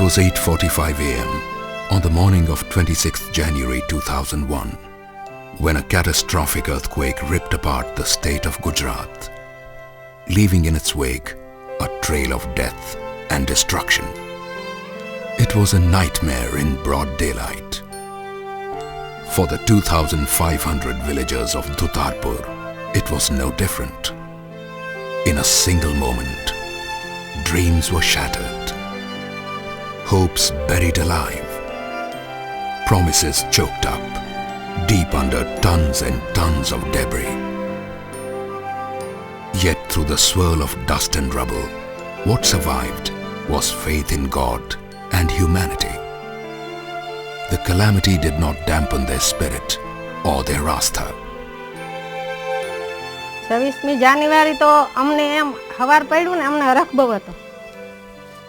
It was 8:45 a.m. on the morning of 26th January 2001 when a catastrophic earthquake ripped apart the state of Gujarat, leaving in its wake a trail of death and destruction. It was a nightmare in broad daylight. For the 2,500 villagers of Dhutarpur, it was no different. In a single moment, dreams were shattered, hopes buried alive, promises choked up, deep under tons and tons of debris. Yet through the swirl of dust and rubble, what survived was faith in God and humanity. The calamity did not dampen their spirit or their astha. 26મી જાન્યુઆરી તો અમને એમ હવાર પડ્યું ને અમને રખબવ હતો.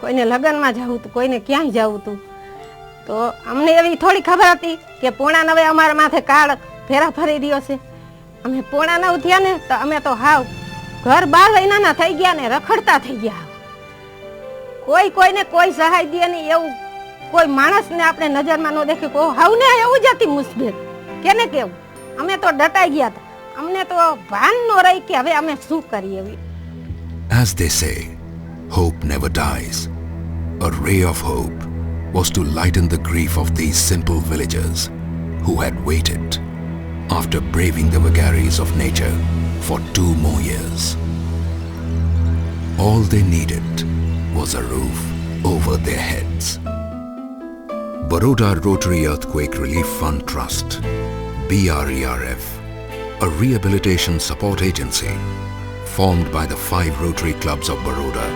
કોઈને લગ્નમાં જવું હતું, કોઈને ક્યાંય જવું હતું. તો અમને એવી થોડી ખબર હતી કે પોણા 9 અમારા માથે કાળ ફેરા ફરી રહ્યો છે. અમે પોણા 9 થયા ને તો અમે તો હાવ ઘર બહાર વૈનાના થઈ ગયા ને રખડતા થઈ ગયા. કોઈને કોઈ સહાય દે નહીં એવું કોઈ માણસને આપણે નજરમાં ન દેખે કો હાવને એવું જ હતી મુશ્કેલ. કેને કેવું અમે તો ડટાઈ ગયા હતા. અમને તો ભાન ન રહી કે હવે અમે શું કરીએ. As they say, hope never dies. A ray of hope was to lighten the grief of these simple villagers who had waited after braving the vagaries of nature for 2 more years. All they needed was a roof over their heads. Baroda Rotary Earthquake Relief Fund Trust, BRERF, a rehabilitation support agency formed by the 5 Rotary clubs of Baroda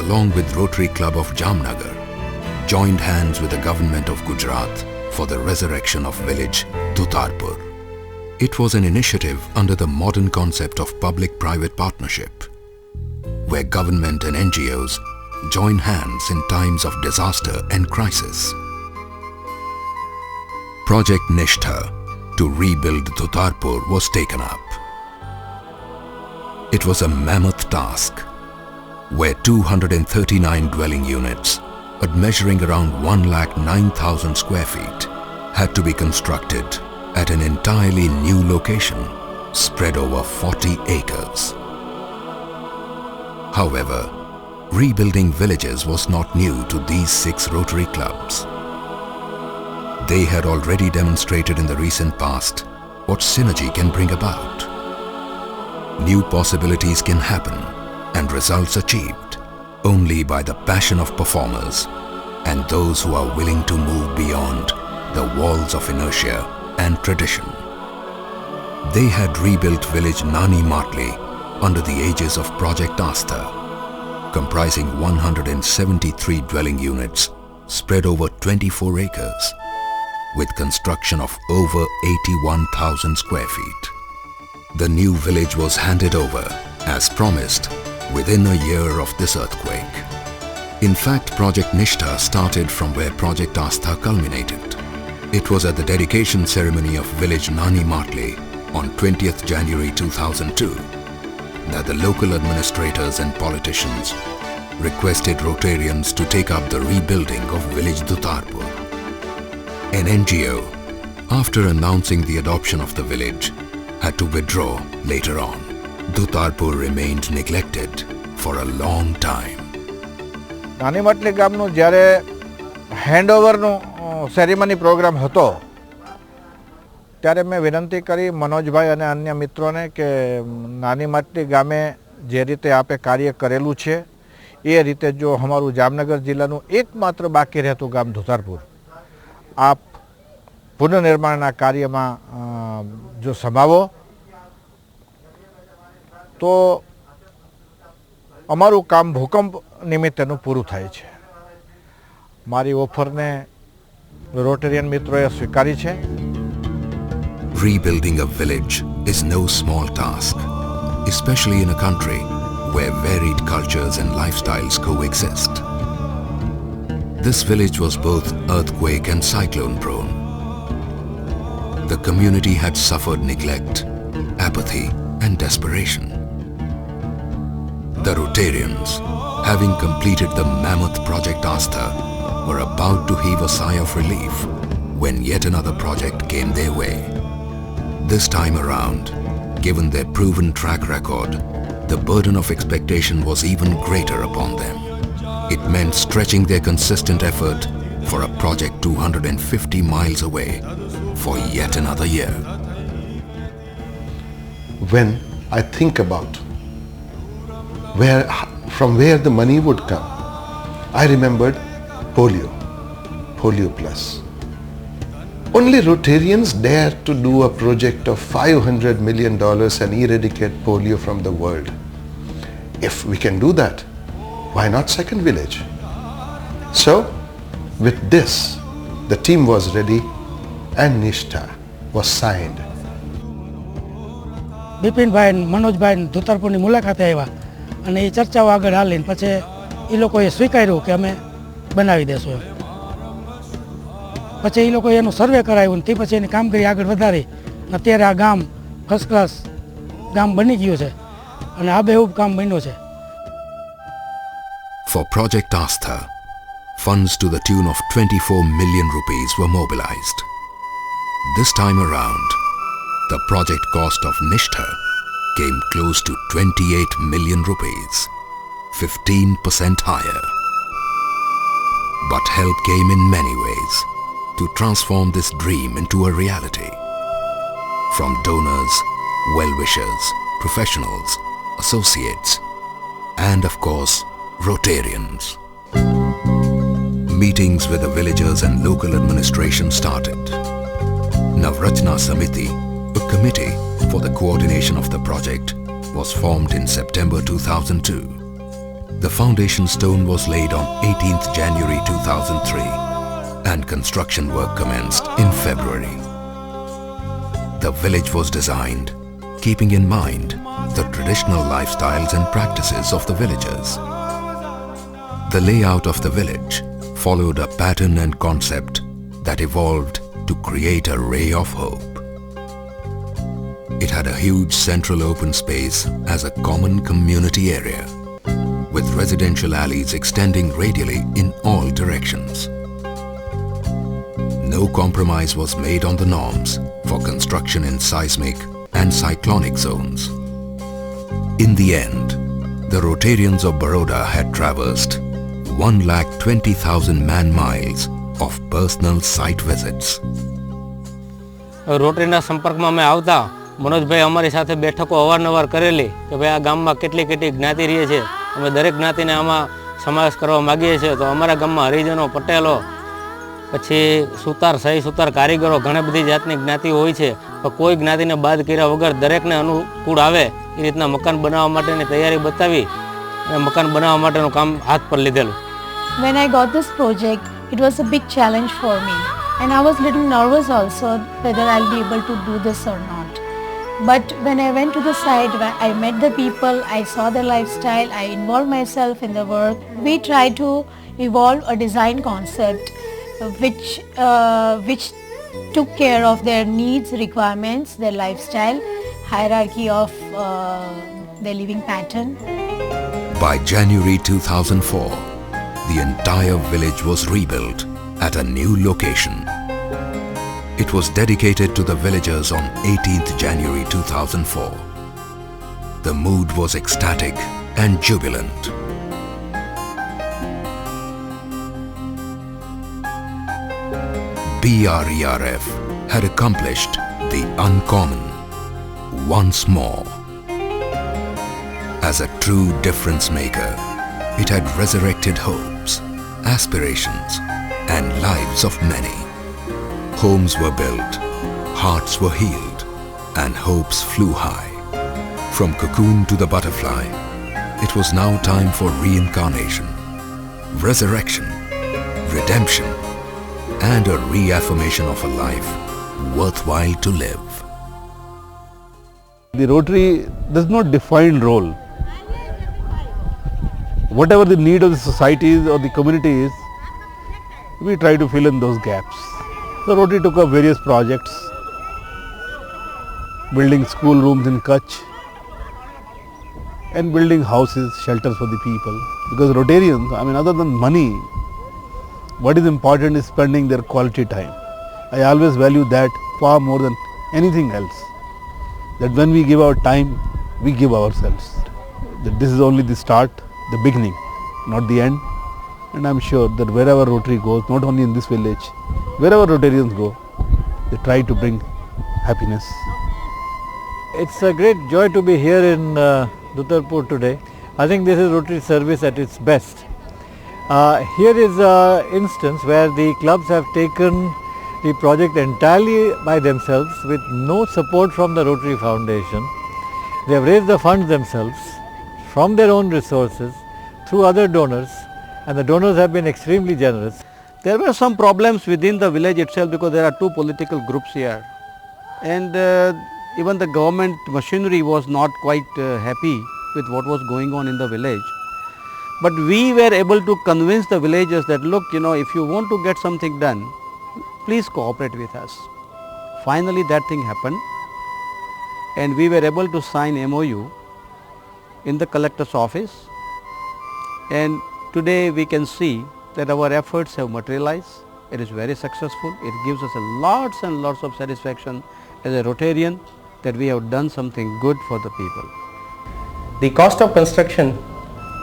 along with Rotary Club of Jamnagar, joined hands with the government of Gujarat for the resurrection of village Dhutarpur. It was an initiative under the modern concept of public-private partnership, where government and NGOs join hands in times of disaster and crisis. Project Nishtha to rebuild Dhutarpur was taken up. It was a mammoth task, where 239 dwelling units, at measuring around 109,000 square feet, had to be constructed at an entirely new location spread over 40 acres. However, rebuilding villages was not new to these 6 Rotary clubs. They had already demonstrated in the recent past what synergy can bring about. New possibilities can happen and results achieved only by the passion of performers and those who are willing to move beyond the walls of inertia and tradition. They had rebuilt village Nani Matli under the aegis of Project Astha, comprising 173 dwelling units spread over 24 acres, with construction of over 81,000 square feet. The new village was handed over, as promised, within a year of this earthquake. In fact, Project Nishtha started from where Project Astha culminated. It was at the dedication ceremony of village Nani Matli on 20th January 2002 that the local administrators and politicians requested Rotarians to take up the rebuilding of village Dhutarpur. An NGO, after announcing the adoption of the village, had to withdraw later on. Dhutarpur remained neglected for a long time. નાની માટલી ગામનું જ્યારે હેન્ડઓવરનું ceremony programme હતો ત્યારે મેં વિનંતી કરી મનોજભાઈ અને અન્ય મિત્રોને કે નાની માટલી ગામે જે રીતે આપે કાર્ય કરેલું છે એ રીતે જો અમારું જામનગર જિલ્લાનું એકમાત્ર બાકી રહેતું ગામ ધુતારપુર આપ પુનઃનિર્માણના કાર્યમાં જો સમાવો તો અમારું કામ ભૂકંપ નિમિત્તેનું પૂરું થાય છે. મારી ઓફરને રોટેરિયન મિત્રોએ સ્વીકારી છે. Rebuilding a village is no small task, especially in a country where varied cultures and lifestyles coexist. This village was both earthquake and cyclone prone. The community had suffered neglect, apathy and desperation. The Rotarians, having completed the mammoth Project Astha, were about to heave a sigh of relief when yet another project came their way. This time around, given their proven track record, the burden of expectation was even greater upon them. It meant stretching their consistent effort for a project 250 miles away for yet another year. When I think about from where the money would come, I remembered polio plus. Only Rotarians dare to do a project of $500 million and eradicate polio from the world. If we can do that, why not second village? So, with this, the team was ready and Nishtha was signed. બિપિનભાઈ મનોજભાઈ ધોતરપુરની મુલાકાતે આવ્યા અને એ ચર્ચાઓ આગળ હાલીને પછી એ લોકોએ સ્વીકાર્યું કે અમે બનાવી દેશું એમ. પછી એ લોકોએ એનું સર્વે કરાવ્યું તે પછી એની કામગીરી આગળ વધારી અત્યારે આ ગામ ફર્સ્ટ ક્લાસ ગામ બની ગયું છે અને આબેહૂબ કામ બન્યું છે. For Project Astha, funds to the tune of 24 million rupees were mobilized. This time around, the project cost of Nishtha came close to 28 million rupees, 15% higher. But help came in many ways to transform this dream into a reality. From donors, well-wishers, professionals, associates, and of course, Rotarians. Meetings with the villagers and local administration started. Navrachna Samiti, a committee for the coordination of the project, was formed in September 2002. The foundation stone was laid on 18th January 2003 and construction work commenced in February. The village was designed keeping in mind the traditional lifestyles and practices of the villagers. The layout of the village followed a pattern and concept that evolved to create a ray of hope. It had a huge central open space as a common community area, with residential alleys extending radially in all directions. No compromise was made on the norms for construction in seismic and cyclonic zones. In the end, the Rotarians of Baroda had traversed 1,20,000 man-miles of personal site visits. રોટરીના સંપર્કમાં અમે આવતા મનોજભાઈ અમારી સાથે બેઠકો અવારનવાર કરેલી કે ભાઈ આ ગામમાં કેટલી કેટલી જ્ઞાતિ રહે છે, અમે દરેક જ્ઞાતિને આમાં સમાવેશ કરવા માગીએ છીએ. તો અમારા ગામમાં હરિજનો, પટેલો, પછી સુતાર, સહી સુતાર, કારીગરો, ઘણી બધી જાતની જ્ઞાતિ હોય છે. પણ કોઈ જ્ઞાતિને બાદ કર્યા વગર દરેકને અનુકૂળ આવે એ રીતના મકાન બનાવવા માટેની તૈયારી બતાવી અને મકાન બનાવવા માટેનું કામ હાથ પર લીધેલું. When I got this project, it was a big challenge for me and I was a little nervous also whether I'll be able to do this or not. But when I went to the site, I met the people, I saw their lifestyle, I involved myself in the work. We tried to evolve a design concept which took care of their needs, requirements, their lifestyle, hierarchy of their living pattern. By January 2004, the entire village was rebuilt at a new location. It was dedicated to the villagers on 18th January 2004. The mood was ecstatic and jubilant. BRERF had accomplished the uncommon once more. As a true difference maker, it had resurrected hopes, aspirations, and lives of many. Homes were built, hearts were healed, and hopes flew high. From cocoon to the butterfly, it was now time for reincarnation, resurrection, redemption, and a reaffirmation of a life worthwhile to live. The Rotary does not define role. Whatever the need of the society or the community is, we try to fill in those gaps. So Rotary took up various projects, building school rooms in Kutch and building houses, shelters for the people. Because Rotarians, other than money, what is important is spending their quality time. I always value that far more than anything else. That when we give our time, we give ourselves. That this is only the start, the beginning, not the end. And I'm sure that wherever Rotary goes, not only in this village, wherever Rotarians go, they try to bring happiness. It's a great joy to be here in Dutarpur today. I think this is Rotary service at its best. Here is an instance where the clubs have taken the project entirely by themselves with no support from the Rotary Foundation. They have raised the funds themselves from their own resources through other donors, and the donors have been extremely generous. There were some problems within the village itself because there are two political groups here, and even the government machinery was not quite happy with what was going on in the village. But we were able to convince the villagers that look, if you want to get something done, please cooperate with us. Finally that thing happened, and we were able to sign MOU in the collector's office, and today we can see that our efforts have materialized. It is very successful. It gives us lots and lots of satisfaction as a Rotarian that we have done something good for the people. The cost of construction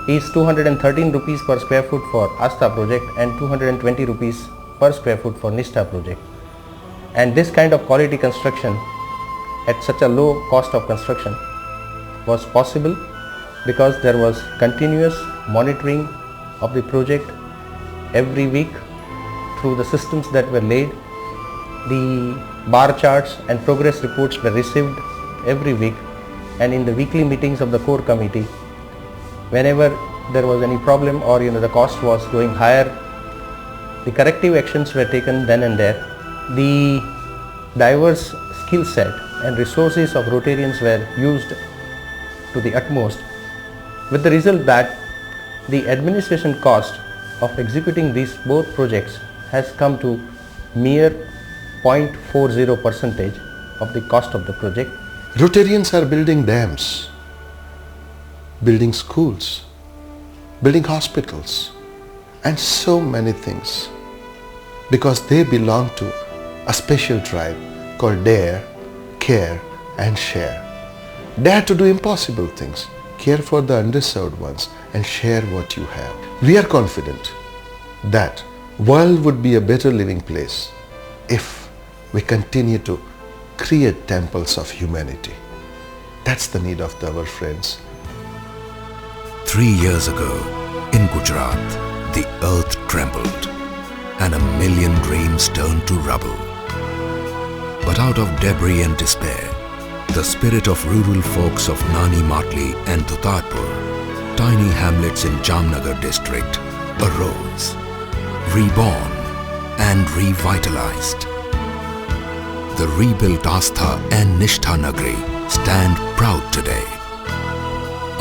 is 213 rupees per square foot for Astha project and 220 rupees per square foot for Nishtha project. And this kind of quality construction at such a low cost of construction was possible because there was continuous monitoring of the project every week through the systems that were laid. The bar charts and progress reports were received every week, and in the weekly meetings of the core committee, whenever there was any problem or the cost was going higher, the corrective actions were taken then and there. The diverse skill set and resources of Rotarians were used to the utmost, with the result that the administration cost of executing these both projects has come to mere 0.40% of the cost of the project. Rotarians are building dams, building schools, building hospitals, and so many things, because they belong to a special tribe called Dare, Care and Share. Dare to do impossible things, care for the underserved ones, and share what you have. We are confident that world would be a better living place if we continue to create temples of humanity. That's the need of our friends. 3 years ago, in Gujarat, the earth trembled and 1 million dreams turned to rubble. But out of debris and despair, the spirit of rural folks of Nani Matli and Dutarpur, tiny hamlets in Jamnagar district, arose, reborn and revitalized. The rebuilt Astha and Nishtha Nagari stand proud today,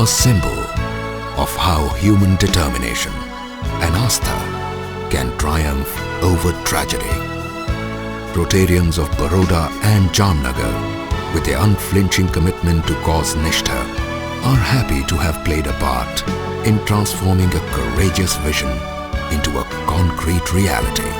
a symbol of how human determination and Astha can triumph over tragedy. Rotarians of Baroda and Jamnagar, with their unflinching commitment to cause Nishtha, are happy to have played a part in transforming a courageous vision into a concrete reality.